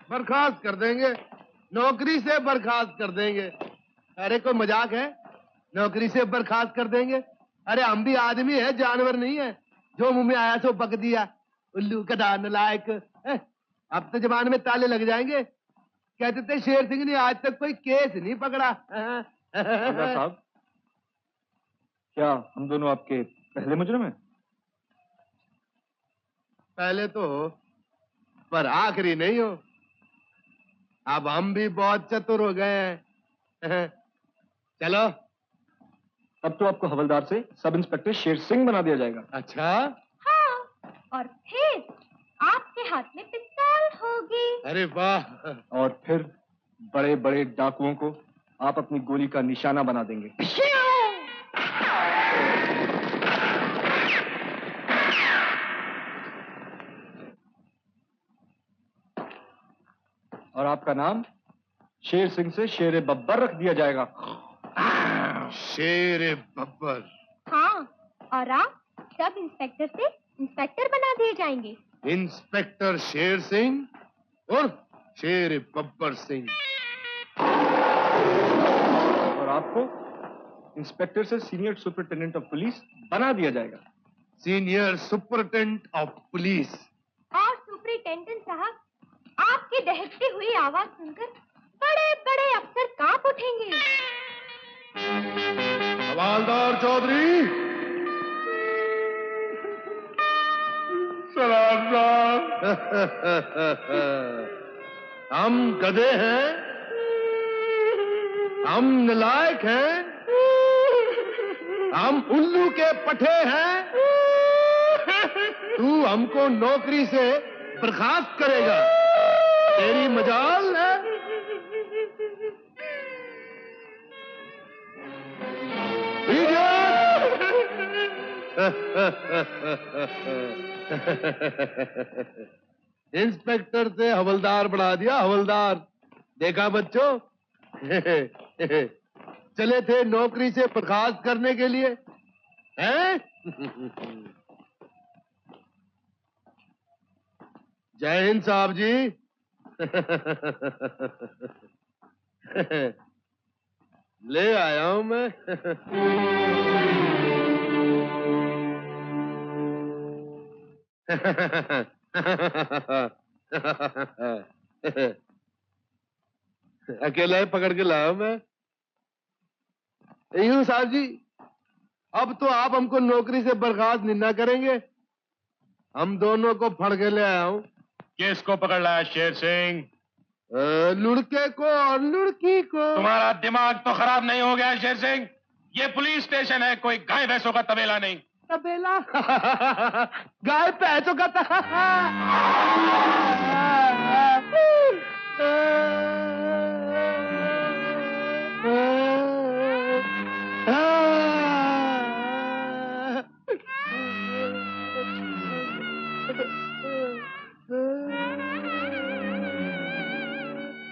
बर्खास्त कर देंगे, नौकरी से बर्खास्त कर देंगे। अरे कोई मजाक है? नौकरी से बर्खास्त कर देंगे? अरे हम भी आदमी है, जानवर नहीं है। जो मुंह में आया सो बक दिया। उल्लू कदा नालायक। अब तो जबान में ताले लग जाएंगे। कहते थे शेर सिंह ने आज तक कोई केस नहीं पकड़ा। साहब, क्या हम दोनों आपके पहले मुजरिम हैं? पहले तो हो, पर आखिरी नहीं हो। अब हम भी बहुत चतुर हो गए हैं। चलो। अब तो आपको हवलदार से सब इंस्पेक्टर शेर सिंह बना दिया जाएगा। अच्छा? हाँ, और फिर आपके हाथ में पिस्तौल होगी। अरे वाह! और फिर बड़े बड़े डाकुओं को आप अपनी गोली का निशाना बना देंगे। और आपका नाम शेर सिंह से शेर बब्बर रख दिया जाएगा। शेर बब्बर। हाँ, और आप सब इंस्पेक्टर से इंस्पेक्टर बना दिए जाएंगे। इंस्पेक्टर शेर सिंह और शेर बब्बर सिंह। और आपको इंस्पेक्टर से सीनियर सुपरिटेंडेंट ऑफ पुलिस बना दिया जाएगा। Senior superintendent of police. और सुपरिटेंडेंट साहब, आपकी दहकती हुई आवाज सुनकर बड़े बड़े अफसर कांप उठेंगे। हवालदार चौधरी, सलाम साहब। हम गधे हैं, हम नालायक हैं, हम उल्लू के पठे हैं। तू हमको नौकरी से बर्खास्त करेगा? तेरी मजाल है। इंस्पेक्टर से हवलदार बना दिया, हवलदार। देखा बच्चों, चले थे नौकरी से बर्खास्त करने के लिए, हैं? जय हिंद साहब जी। ले आया हूं मैं। अकेला ही पकड़ के लाया मैं। यूं साहब जी, अब तो आप हमको नौकरी से बर्खास्त नहीं करेंगे। हम दोनों को फड़ के ले आया हूं। किसको पकड़ लाया शेर सिंह? लुड़के को और लुड़की को। तुम्हारा दिमाग तो खराब नहीं हो गया शेर सिंह? ये पुलिस स्टेशन है, कोई गाय भैंसों का तबेला नहीं। तबेला? गाय भैंसों का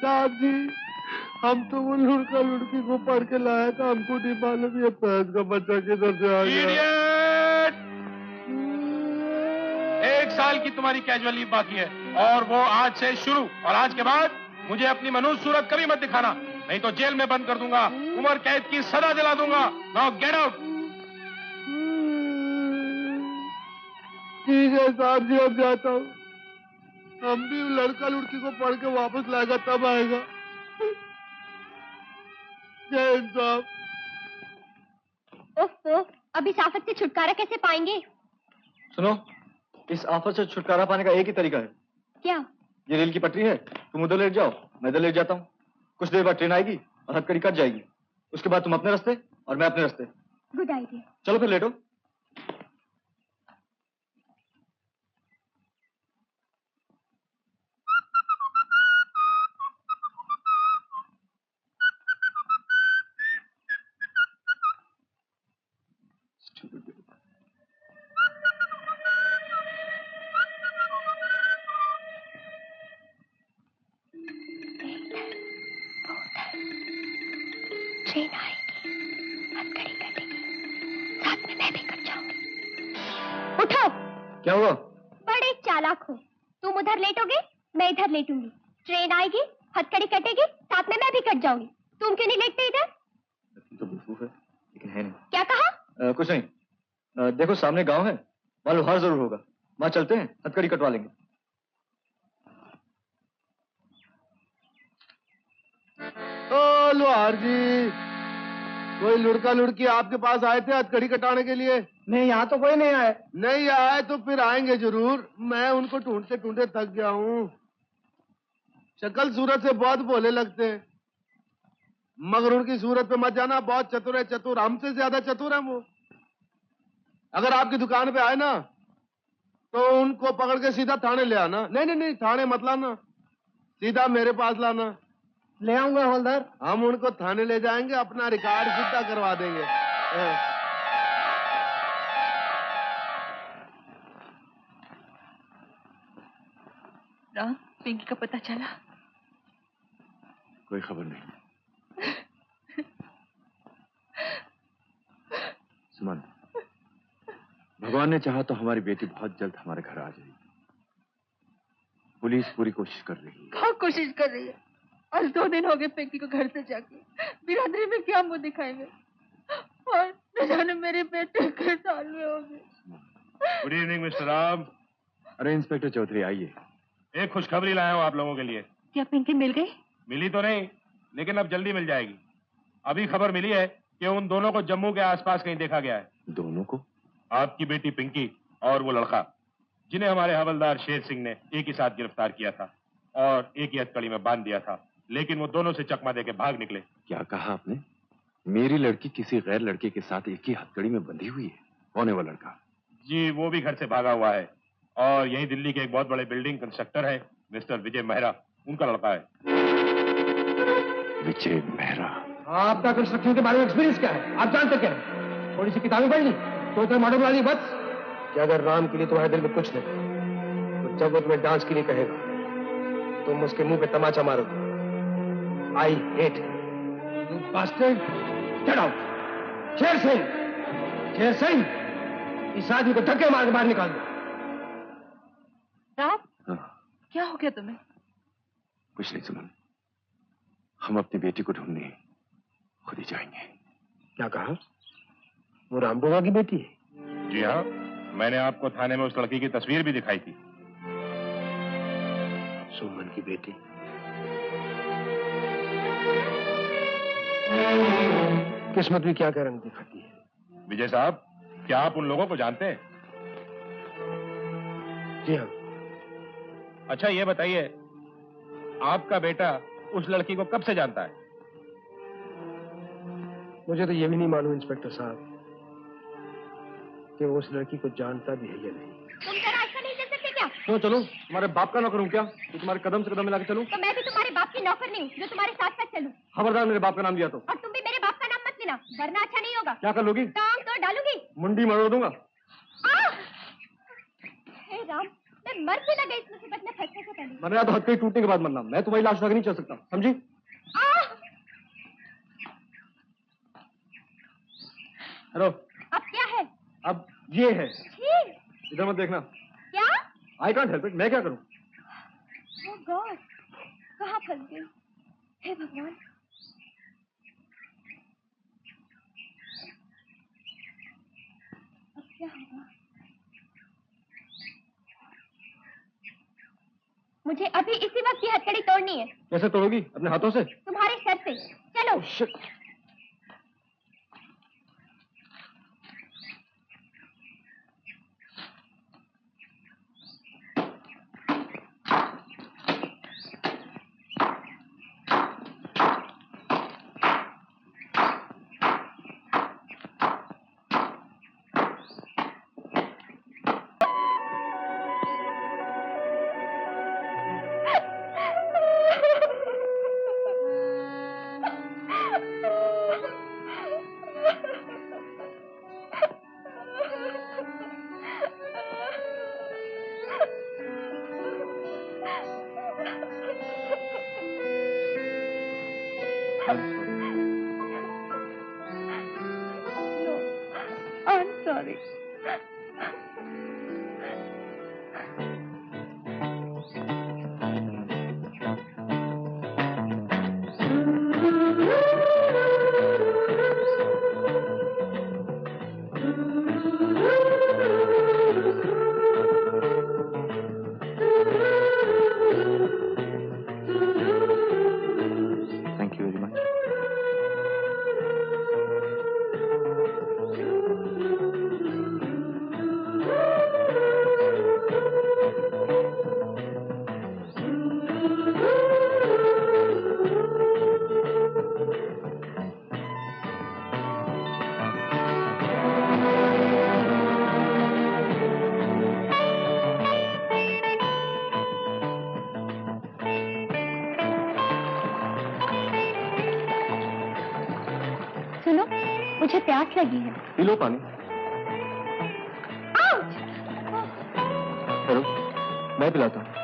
साहब जी, हम तो वो लुड़का लुड़की को पढ़ के लाया था, हमको नहीं मालूम ये भैंस का बच्चा किधर से आ गया। इडियट! 1 साल की तुम्हारी कैजुअल लीव बाकी है, और वो आज से शुरू। और आज के बाद मुझे अपनी मनुष्य सूरत कभी मत दिखाना, नहीं तो जेल में बंद कर दूंगा, उम्र कैद की सजा दिला दूंगा। Now get out. ठीक है साहब जी, अब जाता हूँ। हम भी लड़का लुड़की को पढ़ के वापस लाएगा तब आएगा। जय हिंद साहब। ओह, अब इस आफत से छुटकारा कैसे पाएंगे? सुनो, इस आफत से छुटकारा पाने का एक ही तरीका है। क्या? ये रेल की पटरी है, तुम उधर लेट जाओ, मैं इधर लेट जाता हूँ। कुछ देर बाद ट्रेन आएगी और हथकड़ी कट जाएगी। उसके बाद तुम अपने रास्ते और मैं अपने रास्ते। Good idea. चलो फिर लेटो। ट्रेन आएगी, हथकड़ी कटेगी, साथ में मैं भी कट जाऊंगी। उठो। क्या हुआ? बड़े चालाक हो, तुम उधर लेटोगे, मैं इधर लेटूंगी। ट्रेन आएगी, हथकड़ी कटेगी, साथ में मैं भी कट जाऊंगी। तुम क्यों नहीं लेटते इधर? तो बेवकूफ है, लेकिन है नहीं। क्या कहा? कुछ नहीं। देखो सामने गांव है, वहाँ लोहार जरूर होगा। वहाँ चलते हैं, हथकड़ी कटवा लेंगे। ओ लोहार जी, कोई लुड़का लुड़की आपके पास आए थे हथकड़ी कटाने के लिए? नहीं, यहाँ तो कोई नहीं आया। नहीं आए तो फिर आएंगे जरूर। मैं उनको ढूंढते ढूंढते थक गया हूँ। शक्ल सूरत से बहुत भोले लगते हैं, मगर उनकी सूरत पे मत जाना। बहुत चतुर है, चतुर, हमसे ज्यादा चतुर है वो। अगर आपकी दुकान पे आए ना तो उनको पकड़ के सीधा थाने ले आना। नहीं नहीं नहीं, थाने मत लाना, सीधा मेरे पास लाना। ले आऊंगा हवलदार। हम उनको थाने ले जाएंगे, अपना रिकॉर्ड सीधा करवा देंगे। राम, पिंकी का पता चला? कोई खबर नहीं। सुमन, भगवान ने चाहा तो हमारी बेटी बहुत जल्द हमारे घर आ जाएगी। पुलिस पूरी कोशिश कर रही है। क्या कोशिश कर रही है? आज 2 दिन हो गए पिंकी को घर से जाके। बिरादरी में क्या मुंह दिखाएंगे? और न जाने मेरे बेटे के साल में हो गए। Good evening mister Ram. अरे इंस्पेक्टर चौधरी आइए। एक खुशखबरी लाया हूँ आप लोगों के लिए। क्या पिंकी मिल गई? मिली तो नहीं, लेकिन अब जल्दी मिल जाएगी। अभी खबर मिली है कि उन दोनों को जम्मू के आसपास कहीं देखा गया है। दोनों को? आपकी बेटी पिंकी और वो लड़का, जिन्हें हमारे हवलदार शेर सिंह ने एक ही साथ गिरफ्तार किया था और एक ही हथकड़ी में बांध दिया था, लेकिन वो दोनों से चकमा देके भाग निकले। क्या कहा आपने? मेरी लड़की किसी गैर लड़के के साथ एक ही हथकड़ी में बंधी हुई है? कौन है वो लड़का? जी, वो भी घर से भागा हुआ है और यही दिल्ली के एक बहुत बड़े बिल्डिंग कंस्ट्रक्टर है, मिस्टर विजय मेहरा, उनका लड़का है। विजय मेहरा? आपका कंस्ट्रक्शन के बारे में एक्सपीरियंस क्या है? आप जानते क्या है? थोड़ी सी किताबें पढ़ ली तो इतना मॉडल बना ली बस। क्या अगर राम के लिए तुम्हारे दिल में कुछ नहीं, तो जब वो तुम्हें डांस के लिए कहेगा तुम उसके मुंह पे तमाचा मारोगे। I hate you bastard, get out. Sher Singh, Sher Singh, इस आदमी को धक्के मार के बाहर निकाल दो। राम, हाँ। क्या हो गया तुम्हें? कुछ नहीं सुमन, हम अपनी बेटी को ढूंढने खुद ही जाएंगे। क्या कहा? वो राम बुआ की बेटी है? जी हाँ, मैंने आपको थाने में उस लड़की की तस्वीर भी दिखाई थी। सुमन की बेटी? किस्मत भी क्या रंग दिखाती है। विजय साहब, क्या आप उन लोगों को जानते हैं? जी हाँ। अच्छा ये बताइए, आपका बेटा उस लड़की को कब से जानता है? मुझे तो ये भी नहीं मालूम इंस्पेक्टर साहब कि वो उस लड़की को जानता भी है या नहीं। तुम जरा ऐसा नहीं कर सकते क्या? तो चलो, तुम्हारे बाप का नौकर हूँ क्या? तो तुम्हारे कदम से कदम मिला के चलूं? तो मैं भी तुम्हारे बाप की नौकर नहीं हूँ जो तुम्हारे साथ साथ चलूं। खबरदार मेरे बाप का नाम दिया तो। और तुम भी मेरे बाप का नाम मत लेना, वरना अच्छा नहीं होगा। क्या कर लोगी? टांग तो डालूंगी। मुंडी मरोड़ दूंगा। हे राम, मैं मर के लगे इस मुसीबत में फंसने से पहले। मरना तो हथकड़ी टूटने के बाद मरना। मैं तुम्हारी लाश उठा के नहीं चल सकता, समझी? हेलो। अब क्या है? अब ये है। छी! इधर मत देखना। क्या? आई कांट हेल्प इट, मैं क्या करूं? ओह गॉड, कहाँ फंस गई? हे भगवान। अब क्या होगा? मुझे अभी इसी वक्त की हथकड़ी तोड़नी है। कैसे तोड़ोगी? अपने हाथों से? तुम्हारे सर से। चलो। शिट। I'm sorry. मुझे प्यास लगी है। पी लो पानी। आउच! हेलो, मैं पिलाता हूँ।